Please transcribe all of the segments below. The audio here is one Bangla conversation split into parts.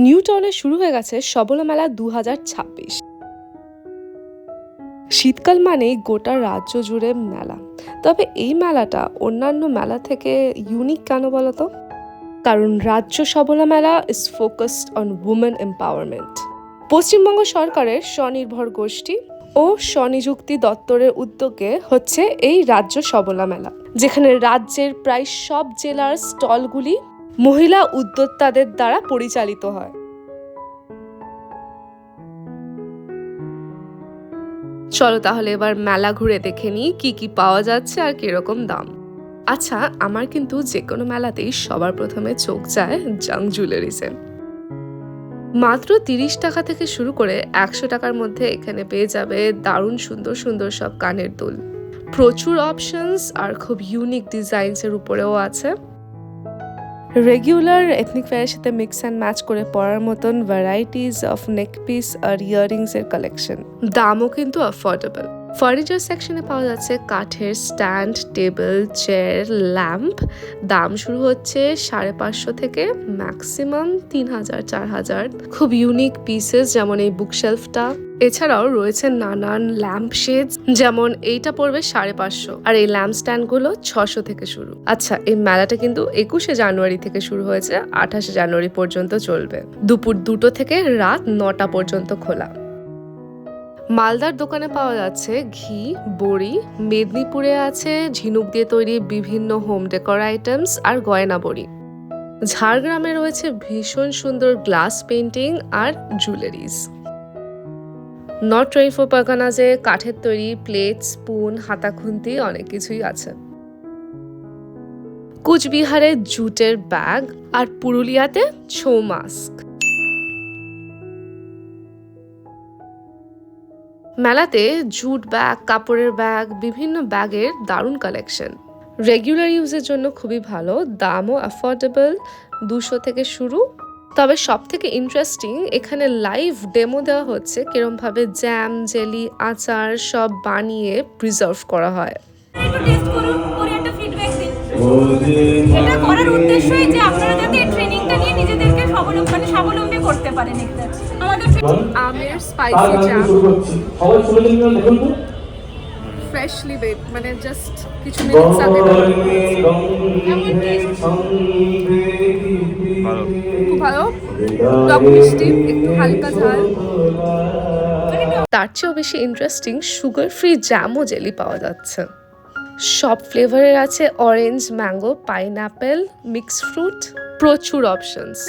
নিউ টাউনে শুরু হয়ে গেছে সবলা মেলা 2026। শীতকাল মানেই গোটা রাজ্য জুড়ে মেলা। তবে এই মেলাটা অন্যান্য মেলা থেকে ইউনিক কেন বলতো? কারণ রাজ্য সবলা মেলা is focused on women empowerment. Paschimbanga সরকারের স্বনির্ভর গোষ্ঠী ও স্বনিযুক্তি দপ্তরের উদ্যোগে হচ্ছে এই রাজ্য সবলা মেলা, যেখানে রাজ্যের প্রায় সব জেলার স্টলগুলি মহিলা উদ্যোক্তাদের দ্বারা পরিচালিত হয়। চলো তাহলে এবার মেলা ঘুরে দেখে নিই কি কি পাওয়া যাচ্ছে আর কিরকম দাম। আচ্ছা, আমার কিন্তু যে কোনো মেলাতেই সবার প্রথমে চোখ যায় জাং জুয়েলারিসে। মাত্র 30 টাকা থেকে শুরু করে 100 টাকার মধ্যে এখানে পেয়ে যাবে দারুণ সুন্দর সুন্দর সব কানের দুল। প্রচুর অপশনস আর খুব ইউনিক ডিজাইনসের উপরেও আছে। রেগুলার এথনিক ফেয়ারের সাথে মিক্স অ্যান্ড ম্যাচ করে পরার মতন ভ্যারাইটিস অফ নেক পিস আর ইয়াররিংস এর কালেকশন। দামও কিন্তু অ্যাফোর্ডেবল। ফার্নিচার সেকশনে পাওয়া যাচ্ছে কাঠের স্ট্যান্ড, টেবিল, চেয়ার, ল্যাম্প। দাম শুরু হচ্ছে 550 থেকে ম্যাক্সিমাম 3000-4000। খুব ইউনিক পিসেস যেমন এই বুকশেলফটা। এছাড়াও রয়েছে নানান ল্যাম্প শেডস, যেমন এইটা পড়বে 550 আর এই ল্যাম্প স্ট্যান্ড গুলো 600 থেকে শুরু। আচ্ছা, এই মেলাটা কিন্তু 21শে জানুয়ারি থেকে শুরু হয়েছে, 28শে জানুয়ারি পর্যন্ত চলবে। দুপুর 2টো থেকে রাত 9টা পর্যন্ত খোলা। মালদার দোকানে পাওয়া যাচ্ছে ঘি, বড়ি। মেদিনীপুরে আছে ঝিনুক দিয়ে তৈরি বিভিন্ন হোম ডেকোর আইটেমস আর গয়না বড়ি। ঝাড়গ্রামে রয়েছে ভীষণ সুন্দর গ্লাস পেন্টিং আর জুয়েলারিজ। নর্থ 24 পরগনাজে কাঠের তৈরি প্লেট, স্পুন, হাতা খুন্তি অনেক কিছুই আছে। কুচবিহারে জুটের ব্যাগ আর পুরুলিয়াতে ছৌ মাস্ক। মেলাতে জুট ব্যাগ, কাপড়ের ব্যাগ, বিভিন্ন ব্যাগের দারুণ কালেকশন। রেগুলার ইউজের জন্য খুবই ভালো, দামও অ্যাফোর্ডেবল, 200 থেকে শুরু। তবে সব থেকে ইন্টারেস্টিং, এখানে লাইভ ডেমো দেওয়া হচ্ছে কিরম ভাবে জ্যাম, জেলি, আচার সব বানিয়ে প্রিজার্ভ করা হয়। একটু টেস্ট করুন, করে একটা ফিডব্যাক দিন। এটা করার উদ্দেশ্যই যে আপনারা যাতে এই ট্রেনিংটা নিয়ে নিজেদেরকে স্বাবলম্বী করতে পারেন। আমাদের আমের স্পাইসি জ্যাম, ফ্রেশলি বেক, মানে জাস্ট কিছু মিনিটস আগে খুব ভালো, টক মিষ্টি, একটু হালকা ঝাল। তার চেয়েও বেশি ইন্টারেস্টিং সুগার ফ্রি জ্যাম ও জেলি পাওয়া যাচ্ছে। সব ফ্লেভারের আছে orange, mango, pineapple, mixed fruit, প্রচুর অপশনস।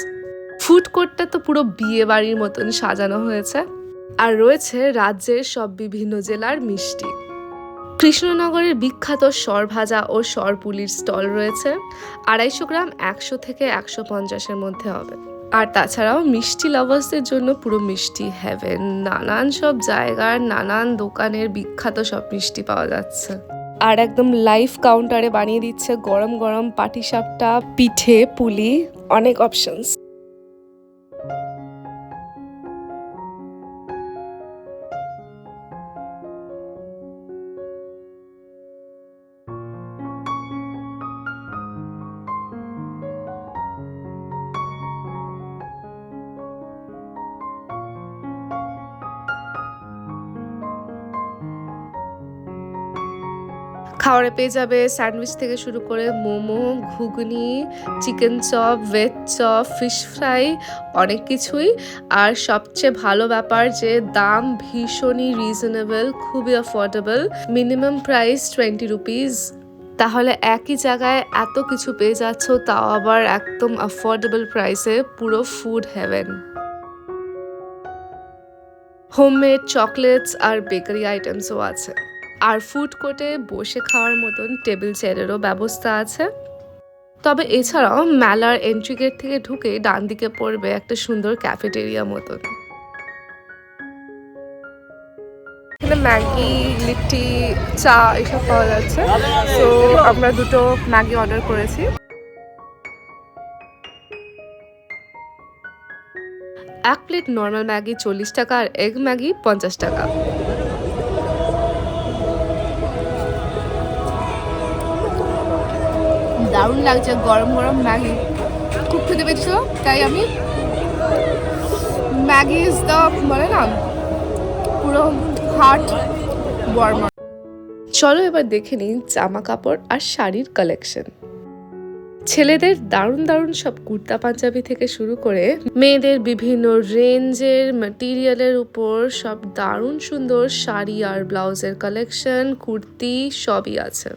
ফুড কোর্টটা তো পুরো বিয়ে বাড়ির মতন সাজানো হয়েছে। আর রয়েছে রাজ্যের সব বিভিন্ন জেলার মিষ্টি। কৃষ্ণনগরের বিখ্যাত সর ভাজা ও সর পুলির স্টল রয়েছে। 250 গ্রাম 100 থেকে 150-এর মধ্যে হবে। আর তাছাড়াও মিষ্টি লাভার্সদের জন্য পুরো মিষ্টি হেভেন। নানান সব জায়গার নানান দোকানের বিখ্যাত সব মিষ্টি পাওয়া যাচ্ছে। আর একদম লাইভ কাউন্টারে বানিয়ে দিচ্ছে গরম গরম পাটিসাপটা, পিঠে, পুলি, অনেক অপশনস। খাবারে পেয়ে যাবে স্যান্ডউইচ থেকে শুরু করে momo, ghugni, chicken chop, veg chop, fish fry, অনেক কিছুই। আর সবচেয়ে ভালো ব্যাপার যে দাম ভীষণই রিজনেবল, খুবই অ্যাফোর্ডেবল। Minimum price 20 rupees. তাহলে একই জায়গায় এত কিছু পেয়ে যাচ্ছ, তাও আবার একদম অ্যাফোর্ডেবল প্রাইসে, পুরো ফুড হেভেন। হোমমেড চকলেটস আর বেকারি আইটেমসও আছে। আর ফুড কোর্টে বসে খাওয়ার মতন টেবিল চেয়ারেরও ব্যবস্থা আছে। তবে এছাড়াও মেলার এন্ট্রি গেট থেকে ঢুকে ডান দিকে পড়বে একটা সুন্দর ক্যাফেটেরিয়া মতন। এখানে ম্যাগি, লিট্টি, চা এসব পাওয়া যাচ্ছে। তো আমরা 2টো ম্যাগি অর্ডার করেছি। এক প্লেট নর্মাল ম্যাগি 40 টাকা আর এগ ম্যাগি 50 টাকা। দারুণ লাগছে গরম গরম ম্যাগি, খুব খেতে পেয়েছিল, তাই আমি ম্যাগি ইজ দ্য মানে না পুরো হার্ট ওয়ার্মার। চলো এবার দেখে নিই জামা কাপড় আর শাড়ির কালেকশন। ছেলেদের দারুণ দারুণ সব কুর্তা পাঞ্জাবি থেকে শুরু করে মেয়েদের বিভিন্ন রেঞ্জের ম্যাটেরিয়ালের উপর সব দারুণ সুন্দর শাড়ি আর ব্লাউজের কালেকশন, কুর্তি সবই আছে।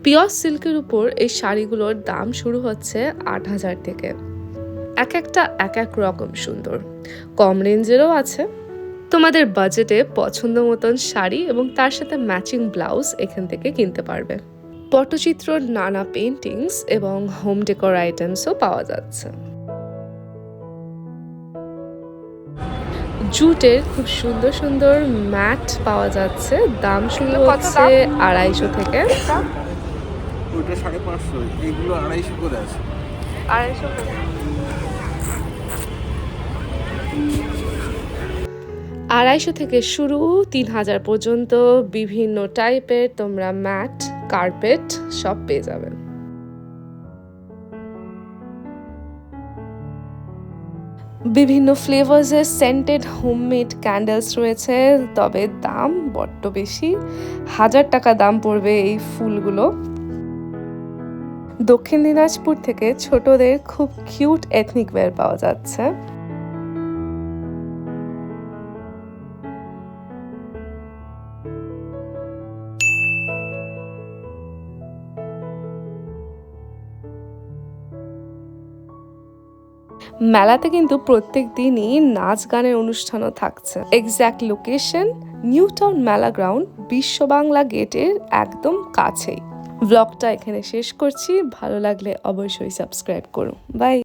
পিওর সিল্কের উপর এই শাড়িগুলোর দাম শুরু হচ্ছে 8,000 থেকে। এক একটা এক এক রকম সুন্দর, কম রেঞ্জেরও আছে। তোমাদের বাজেটে পছন্দ মতন শাড়ি এবং তার সাথে ম্যাচিং ব্লাউজ এখান থেকে কিনতে পারবে। পটচিত্রর নানা পেন্টিংস এবং হোম ডেকোর আইটেমসও পাওয়া যাচ্ছে। জুটের খুব সুন্দর সুন্দর ম্যাট পাওয়া যাচ্ছে, দাম শুরু হচ্ছে 250 থেকে। ওইটা 550, এগুলো 250 করে আছে। 250 থেকে শুরু, 3000 পর্যন্ত বিভিন্ন টাইপের তোমরা ম্যাট, কার্পেট সব পেয়ে যাবেন। বিভিন্ন ফ্লেভার্সের সেন্টেড হোমমেড ক্যান্ডেলস রয়েছে, তবে দাম বড্ড বেশি, 1000 টাকা দাম পড়বে এই ফুলগুলো। দক্ষিণ দিনাজপুর থেকে ছোটদের খুব কিউট এথনিক ওয়্যার পাওয়া যাচ্ছে। মেলাতে কিন্তু প্রত্যেক দিনই নাচ গানের অনুষ্ঠানও থাকছে। এক্স্যাক্ট লোকেশন নিউ টাউন মেলা গ্রাউন্ড, বিশ্ব বাংলা গেটের একদম কাছেই। ব্লগটা এখানে শেষ করছি, ভালো লাগলে অবশ্যই সাবস্ক্রাইব করো। বাই।